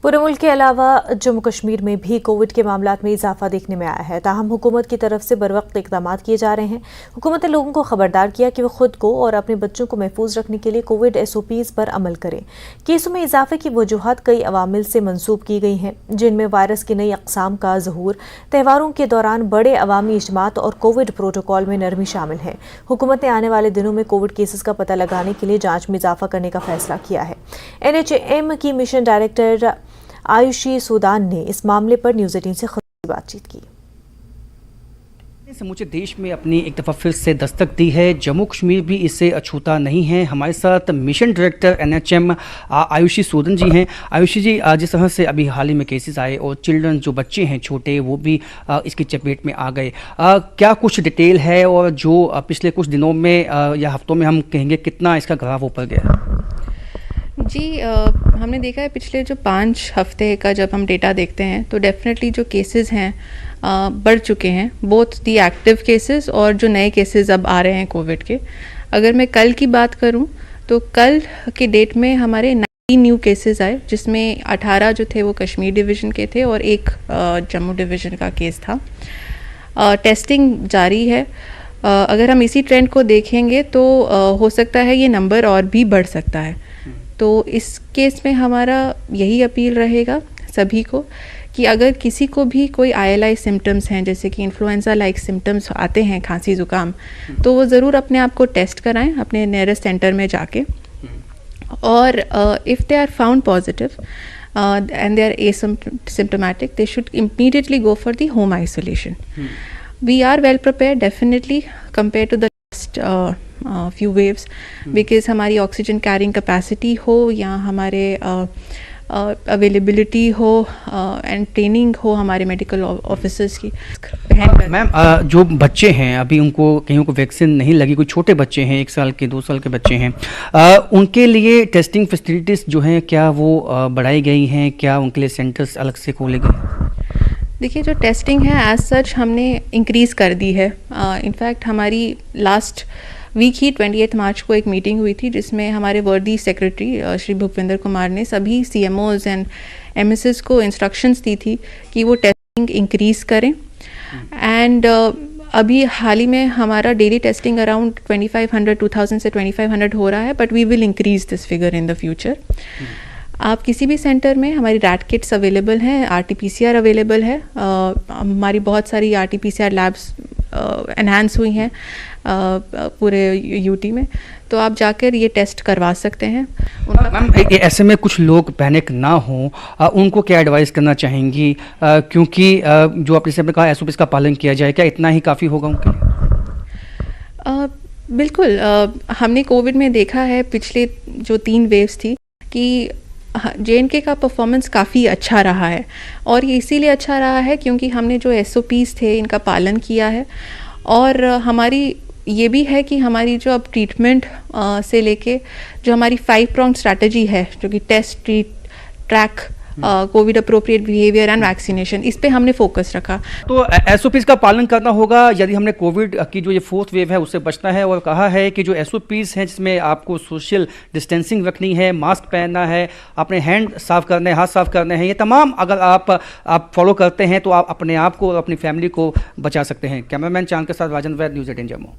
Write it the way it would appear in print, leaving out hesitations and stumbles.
पूरे मुल्क के अलावा जम्मू कश्मीर में भी कोविड के मामलात में इजाफा देखने में आया है। ताहम हुकूमत की तरफ से बरवक्त इकदाम किए जा रहे हैं। हुकूमत ने लोगों को खबरदार किया कि वो खुद को और अपने बच्चों को महफूज रखने के लिए कोविड SOPs पर अमल करें। केसों में इजाफे की वजूहत कई अवामिल से मंसूब की गई हैं, जिनमें वायरस की नई अक़साम का ज़हूर, त्योहारों के दौरान बड़े अवामी इज्तिमात और कोविड प्रोटोकॉल में नरमी शामिल है। हुकूमत ने आने वाले दिनों में कोविड केसेस का पता लगाने के लिए जाँच में इजाफा करने का फैसला किया है। NHM की मिशन डायरेक्टर आयुषी सूदान ने इस मामले पर न्यूज़ 18 से खुद बातचीत की। समूचे देश में अपनी एक दफ़ा फिर से दस्तक दी है। जम्मू कश्मीर भी इससे अछूता नहीं है। हमारे साथ mission director NHM Ayushi Sudan ji हैं। आयुषी जी, जिस तरह से अभी हाल ही में केसेस आए और चिल्ड्रन जो बच्चे हैं छोटे वो भी इसकी चपेट में आ गए, क्या कुछ डिटेल है और जो पिछले कुछ दिनों में या हफ्तों में हम कहेंगे कितना इसका ग्राफ ऊपर गया? जी, हमने देखा है पिछले जो 5 हफ्ते का जब हम डेटा देखते हैं तो डेफिनेटली जो केसेस हैं बढ़ चुके हैं, बोथ दी एक्टिव केसेस और जो नए केसेस अब आ रहे हैं कोविड के। अगर मैं कल की बात करूं तो कल के डेट में हमारे 90 न्यू केसेस आए, जिसमें 18 जो थे वो कश्मीर डिवीज़न के थे और एक जम्मू डिवीज़न का केस था। टेस्टिंग जारी है। अगर हम इसी ट्रेंड को देखेंगे तो हो सकता है ये नंबर और भी बढ़ सकता है। तो इस केस में हमारा यही अपील रहेगा सभी को कि अगर किसी को भी कोई ILI सिम्टम्स हैं, जैसे कि इन्फ्लुएंजा लाइक सिम्टम्स आते हैं, खांसी ज़ुकाम, तो वो ज़रूर अपने आप को टेस्ट कराएं अपने नियरेस्ट सेंटर में जाके। और if they are found positive and they are asymptomatic, they should immediately go for the home isolation. We are well prepared definitely compare to the few waves, because हमारी oxygen carrying capacity हो या हमारे availability हो and training हो हमारे medical officers की। Ma'am, जो बच्चे हैं अभी उनको कहीं को वैक्सीन नहीं लगी, कोई छोटे बच्चे हैं, 1 साल के 2 साल के बच्चे हैं, उनके लिए टेस्टिंग फैसिलिटीज़ जो हैं क्या वो बढ़ाई गई हैं? क्या उनके लिए सेंटर्स अलग से खोले गए? देखिए, जो टेस्टिंग है एज सच हमने इंक्रीज़ कर दी है। इनफैक्ट हमारी लास्ट वीक ही 28 मार्च को एक मीटिंग हुई थी, जिसमें हमारे वर्दी सेक्रेटरी श्री भूपेंद्र कुमार ने सभी CMOs एंड MSs को इंस्ट्रक्शंस दी थी कि वो टेस्टिंग इंक्रीज़ करें। एंड अभी हाल ही में हमारा डेली टेस्टिंग अराउंड 2000 से 2500 हो रहा है, but we will increase this figure in the future. आप किसी भी सेंटर में, हमारी रैट किट्स अवेलेबल हैं, RT-PCR अवेलेबल है। हमारी बहुत सारी RT-PCR लैब्स एनहांस हुई हैं पूरे UT में, तो आप जाकर ये टेस्ट करवा सकते हैं। मैम, ऐसे में कुछ लोग पैनिक ना हों, उनको क्या एडवाइस करना चाहेंगी? क्योंकि जो आपने कहा SOPs का पालन किया जाए, क्या इतना ही काफ़ी होगा उनके लिए? बिल्कुल। हमने कोविड में देखा है पिछले जो 3 वेव्स थी कि JNK का परफॉर्मेंस काफ़ी अच्छा रहा है, और ये इसीलिए अच्छा रहा है क्योंकि हमने जो SOPs थे इनका पालन किया है। और हमारी ये भी है कि हमारी जो अब ट्रीटमेंट से लेके जो हमारी 5 pronged स्ट्रैटेजी है, जो कि test, treat, track, Covid appropriate behaviour and vaccination, इस पे हमने फोकस रखा। तो SOPs का पालन करना होगा यदि हमने कोविड की जो ये 4th वेव है उससे बचना है। और कहा है कि जो SOPs हैं जिसमें आपको सोशल डिस्टेंसिंग रखनी है, मास्क पहनना है, अपने हैंड साफ़ करने हैं, हाथ साफ़ करने हैं, ये तमाम अगर आप फॉलो करते हैं तो आप अपने आप को और अपनी फैमिली को बचा सकते हैं। कैमरामैन चांद के साथ राजन वैद, न्यूज़ 18 जम्मू।